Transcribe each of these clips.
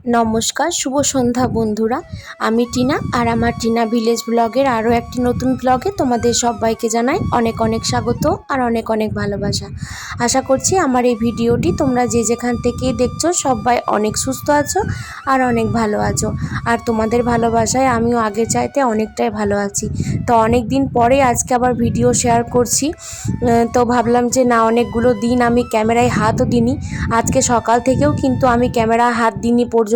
নমস্কার, শুভ সন্ধ্যা বন্ধুরা। আমি টিনা, আর আমার টিনা ভিলেজ ব্লগের আরও একটি নতুন ব্লগে তোমাদের সবাইকে জানাই অনেক অনেক স্বাগত আর অনেক অনেক ভালোবাসা। আশা করছি আমার এই ভিডিওটি তোমরা যে যেখান থেকে দেখছো সবাই অনেক সুস্থ আছো আর অনেক ভালো আছো। আর তোমাদের ভালোবাসায় আমিও আগের চাইতে অনেকটাই ভালো আছি। তো অনেক দিন পরে আজকে আবার ভিডিও শেয়ার করছি। তো ভাবলাম যে না, অনেকগুলো দিন আমি ক্যামেরায় হাতও দিইনি। আজকে সকাল থেকেও কিন্তু আমি ক্যামেরা হাত দিইনি পর্যন্ত।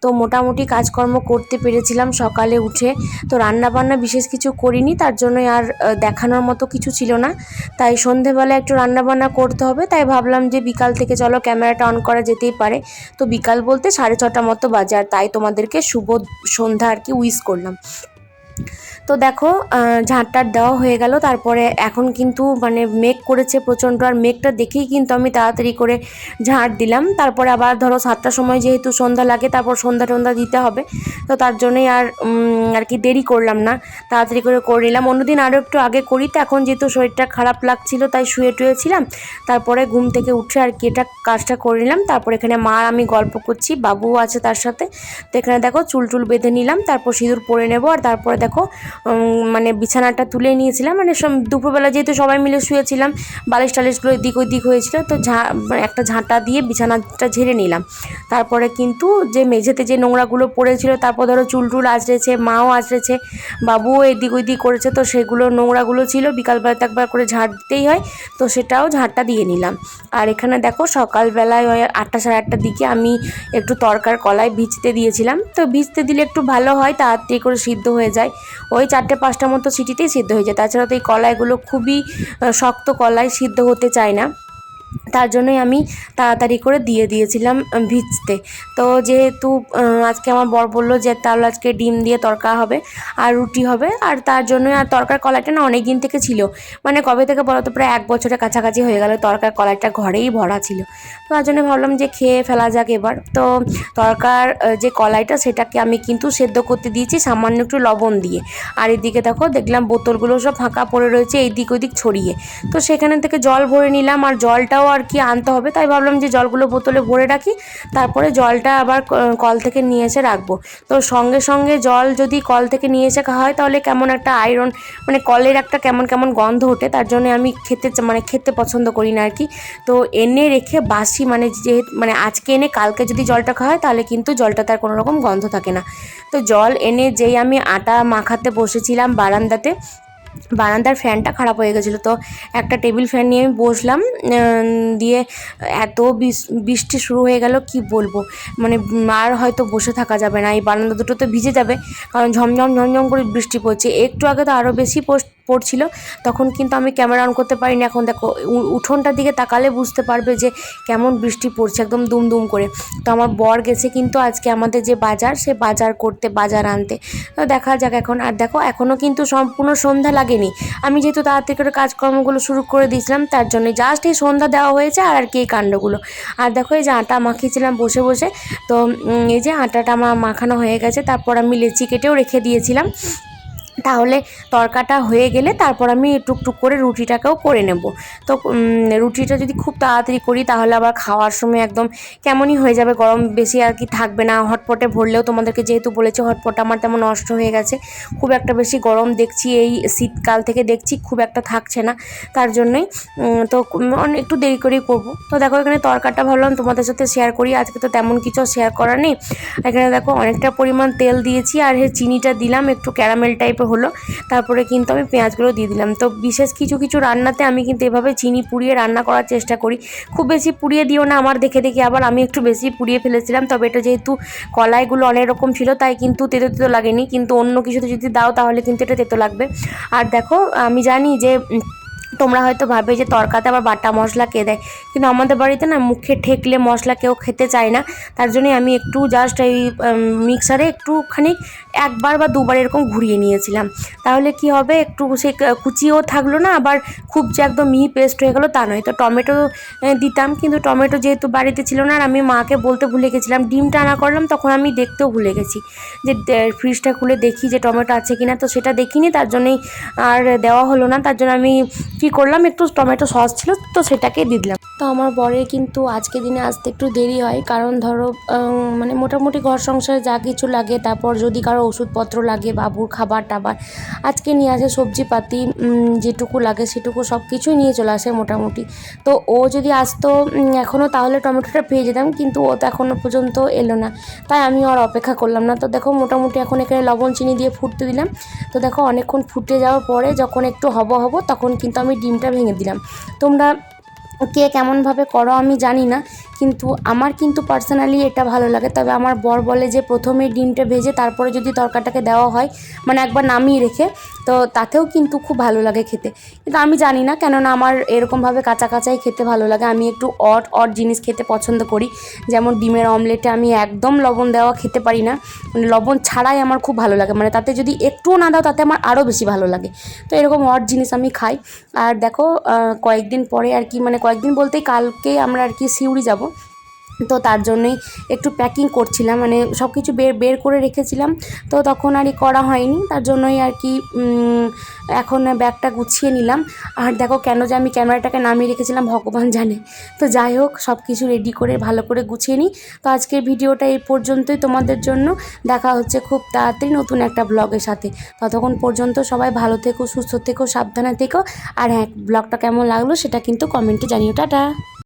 তো মোটামুটি কাজকর্ম করতে পেরেছিলাম সকালে উঠে। তো রান্নাবান্না বিশেষ কিছু করিনি, তার জন্য আর দেখানোর মতো কিছু ছিল না। তাই সন্ধেবেলা একটু রান্নাবান্না করতে হবে, তাই ভাবলাম যে বিকাল থেকে চলো ক্যামেরাটা অন করা যেতেই পারে। তো বিকাল বলতে 6:30 মতো বাজে, আর তাই তোমাদেরকে শুভ সন্ধ্যা আর কি উইশ করলাম। তো দেখো ঝাঁটটার দেওয়া হয়ে গেল। তারপরে এখন কিন্তু মানে মেঘ করেছে প্রচণ্ড, আর মেঘটা দেখেই কিন্তু আমি তাড়াতাড়ি করে ঝাঁট দিলাম। তারপরে আবার ধরো 7টার সময় যেহেতু সন্ধ্যা লাগে, তারপর সন্ধ্যা টন্ধ্যা দিতে হবে, তো তার জন্যই আর কি দেরি করলাম না, তাড়াতাড়ি করে নিলাম। অন্যদিন আরও একটু আগে করি, তো এখন যেহেতু শরীরটা খারাপ লাগছিল তাই শুয়েছিলাম। তারপরে ঘুম থেকে উঠে আর কি এটা কাজটা করে নিলাম। তারপর এখানে মা আমি গল্প করছি, বাবুও আছে তার সাথে। তো এখানে দেখো চুল বেঁধে নিলাম, তারপর সিঁদুর পরে নেব। আর তারপরে দেখো মানে বিছানাটা তুলে নিয়েছিলাম, মানে দুপুরবেলা যেহেতু সবাই মিলে শুয়েছিলাম, বালিশ টালিশগুলো এদিক ওদিক হয়েছিল, তো একটা ঝাঁটা দিয়ে বিছানাটা ঝেড়ে নিলাম। তারপরে কিন্তু যে মেঝেতে যে নোংরাগুলো পড়েছিল, তারপর ধরো চুল আঁচড়েছে, মাও আঁচড়েছে, বাবুও এদিক ওদিক করেছে, তো সেগুলো নোংরাগুলো ছিল, বিকালবেলাতে একবার করে ঝাঁট দিতেই হয়, তো সেটাও ঝাঁটটা দিয়ে নিলাম। আর এখানে দেখো সকালবেলায় ওই 8টা সাড়ে 8টার দিকে আমি একটু তরকার কলাই ভিজতে দিয়েছিলাম। তো ভিজতে দিলে একটু ভালো হয়, তাড়াতাড়ি করে সিদ্ধ হয়ে যায়। ওই 4-5টা মতো সিটিতেই সিদ্ধ হয়ে যায়। তাছাড়া তো এই কলাইগুলো খুবই শক্ত কলাই, সিদ্ধ হতে চায় না, তার জন্যই আমি তাড়াতাড়ি করে দিয়ে দিয়েছিলাম ভিজতে। তো যেহেতু আজকে আমার বর বললো যে তাহলে আজকে ডিম দিয়ে তরকা হবে আর রুটি হবে, আর তার জন্য আর তরকার কলাইটা না অনেক দিন থেকে ছিল, মানে কবে থেকে বলো তো, প্রায় 1 বছরের কাছাকাছি হয়ে গেল তরকার কলাইটা ঘরেই ভরা ছিল। তো তার জন্য ভাবলাম যে খেয়ে ফেলা যাক এবার। তো তরকার যে কলাইটা সেটাকে আমি কিন্তু সেদ্ধ করতে দিয়েছি সামান্য একটু লবণ দিয়ে। আর এদিকে দেখলাম বোতলগুলো সব ফাঁকা পড়ে রয়েছে এইদিক ওইদিক ছড়িয়ে, তো সেখানে থেকে জল ভরে নিলাম। আর জলটাও আর কি আনতে হবে, তাই ভাবলাম যে জলগুলো বোতলে ভরে রাখি, তারপরে জলটা আবার কল থেকে নিয়ে এসে রাখবো। তো সঙ্গে সঙ্গে জল যদি কল থেকে নিয়ে এসে খাওয়া হয় তাহলে কেমন একটা আয়রন, মানে কলের একটা কেমন কেমন গন্ধ ওঠে, তার জন্য আমি খেতে পছন্দ করি না আর কি। তো এনে রেখে বাসি, মানে আজকে এনে কালকে যদি জলটা খাওয়া হয় তাহলে কিন্তু জলটা তার কোনো রকম গন্ধ থাকে না। তো জল এনে যেই আমি আটা মাখাতে বসেছিলাম বারান্দার ফ্যানটা খারাপ হয়ে গেছিলো, তো একটা টেবিল ফ্যান নিয়ে আমি বসলাম। দিয়ে এত বৃষ্টি শুরু হয়ে গেল কি বলবো, মানে আর হয়তো বসে থাকা যাবে না, এই বারান্দা দুটো তো ভিজে যাবে, কারণ ঝমঝম করে বৃষ্টি পড়ছে। একটু আগে তো আরও বেশি পড়ছিল, তখন কিন্তু আমি ক্যামেরা অন করতে পারিনি। এখন দেখো উঠোনটার দিকে তাকালে বুঝতে পারবে যে কেমন বৃষ্টি পড়ছে, একদম দুম করে। তো আমার বর গেছে কিন্তু আজকে আমাদের যে বাজার, সে বাজার আনতে। তো দেখা যাক এখন। আর দেখো এখনও কিন্তু সম্পূর্ণ সন্ধ্যা লাগেনি, আমি যেহেতু তাড়াতাড়ি করে কাজকর্মগুলো শুরু করে দিয়েছিলাম, তার জন্য জাস্ট এই সন্ধ্যা দেওয়া হয়েছে আর কি এই কাণ্ডগুলো। আর দেখো এই যে আটা মাখিয়েছিলাম বসে বসে, তো এই যে আটাটা আমার মাখানো হয়ে গেছে। তারপর আমি লেচি কেটেও রেখে দিয়েছিলাম, তাহলে তরকাটা হয়ে গেলে তারপর আমি টুকটুক করে রুটিটাকেও করে নেব। তো রুটিটা যদি খুব তাড়াতাড়ি করি তাহলে আবার খাওয়ার সময় একদম কেমনই হয়ে যাবে, গরম বেশি আর কি থাকবে না। হটপটে ভরলেও তোমাদেরকে যেহেতু বলেছি হটপট আমার তেমন নষ্ট হয়ে গেছে, খুব একটা বেশি গরম দেখছি এই শীতকাল থেকে দেখছি খুব একটা থাকছে না, তার জন্যই তো একটু দেরি করেই করব। তো দেখো এখানে তরকাটা ভাবলাম তোমাদের সাথে শেয়ার করি, আজকে তো তেমন কিছু শেয়ার করার নেই। এখানে দেখো অনেকটা পরিমাণ তেল দিয়েছি, আর চিনিটা দিলাম একটু ক্যারামেল টাইপের হলো, তারপরে কিন্তু আমি পেঁয়াজগুলো দিয়ে দিলাম। তো বিশেষ কিছু রান্নাতে আমি কিন্তু এভাবে চিনি পুড়িয়ে রান্না করার চেষ্টা করি, খুব বেশি পুড়িয়ে দিও না আমার দেখে আবার আমি একটু বেশি পুড়িয়ে ফেলেছিলাম। তবে এটা যেহেতু কলাইগুলো অনেক রকম ছিল তাই কিন্তু তেতো লাগেনি, কিন্তু অন্য কিছুতে যদি দাও তাহলে কিন্তু এটা তেতো লাগবে। আর দেখো আমি জানি যে তোমরা হয়তো ভাবে যে তরকাতে আবার বাটা মশলা কে দেয়, কিন্তু আমাদের বাড়িতে না মুখে ঠেকলে মশলা কেউ খেতে চায় না, তার জন্যই আমি একটু জাস্ট এই মিক্সারে একটুখানি 1বার বা 2বার এরকম ঘুরিয়ে নিয়েছিলাম। তাহলে কি হবে, একটু সে কুচিও থাকলো না, আবার খুব যে একদম মিহি পেস্ট হয়ে গেলো তা নয়। তো টমেটো দিতাম, কিন্তু টমেটো যেহেতু বাড়িতে ছিল না, আর আমি মাকে বলতে ভুলে গেছিলাম, ডিমটা আনা করলাম তখন আমি দেখতেও ভুলে গেছি যে ফ্রিজটা খুলে দেখি যে টমেটো আছে কিনা, তো সেটা দেখিনি, তার জন্যই আর দেওয়া হলো না। তার জন্য আমি কী করলাম, একটু টমেটো সস ছিল তো সেটাকে দিয়ে দিলাম। তো আমার বরের কিন্তু আজকে দিনে আসতে একটু দেরি হয়, কারণ ধরো মানে মোটামুটি ঘর সংসারে যা কিছু লাগে, তারপর যদি কারো ওষুধপত্র লাগে, বাবুর খাবার টাবার আজকে নিয়ে আসে, সবজিপাতি যেটুকু লাগে সেটুকু সব কিছুই নিয়ে চলে আসে মোটামুটি। তো ও যদি আসতো এখনও, তাহলে টমেটোটা পেয়ে যেতাম, কিন্তু ও তো এখনও পর্যন্ত এলো না, তাই আমি আর অপেক্ষা করলাম না। তো দেখো মোটামুটি এখন এখানে লবণ চিনি দিয়ে ফুটতে দিলাম। তো দেখো অনেকক্ষণ ফুটে যাওয়ার পরে যখন একটু হব তখন কিন্তু আমি ডিমটা ভেঙে দিলাম। তোমরা কে কেমনভাবে করো আমি জানি না, কিন্তু আমার কিন্তু পার্সোনালি এটা ভালো লাগে। তবে আমার বর বলে যে প্রথমে ডিমটা ভেজে তারপরে যদি তরকাটাকে দেওয়া হয়, মানে একবার নামিয়ে রেখে, তো তাতেও কিন্তু খুব ভালো লাগে খেতে। কিন্তু আমি জানি না, কেননা আমার এরকমভাবে কাঁচা কাঁচাই খেতে ভালো লাগে। আমি একটু অড জিনিস খেতে পছন্দ করি, যেমন ডিমের অমলেটে আমি একদম লবণ দেওয়া খেতে পারি না, মানে লবণ ছাড়াই আমার খুব ভালো লাগে, মানে তাতে যদি একটুও না দাও তাতে আমার আরও বেশি ভালো লাগে। তো এরকম অড জিনিস আমি খাই। আর দেখো কয়েকদিন পরে আর কি, মানে কয়েকদিন বলতেই কালকে আমরা আর কি সিউড়ি যাব, তো তার জন্যই একটু প্যাকিং করছিলাম, মানে সব কিছু বের করে রেখেছিলাম, তো তখন আর করা হয়নি, তার জন্যই আর কি এখন ব্যাগটা গুছিয়ে নিলাম। আর দেখো কেন যে আমি ক্যামেরাটাকে নামিয়ে রেখেছিলাম ভগবান জানে। তো যাই হোক, সব কিছু রেডি করে ভালো করে গুছিয়ে নিই। তো আজকের ভিডিওটা এই পর্যন্তই তোমাদের জন্য। দেখা হচ্ছে খুব তাড়াতাড়ি নতুন একটা ব্লগের সাথে। ততক্ষণ পর্যন্ত সবাই ভালো থেকো, সুস্থ থেকো, সাবধানে থেকো। আর হ্যাঁ, ব্লগটা কেমন লাগলো সেটা কিন্তু কমেন্টে জানিও। টাটা।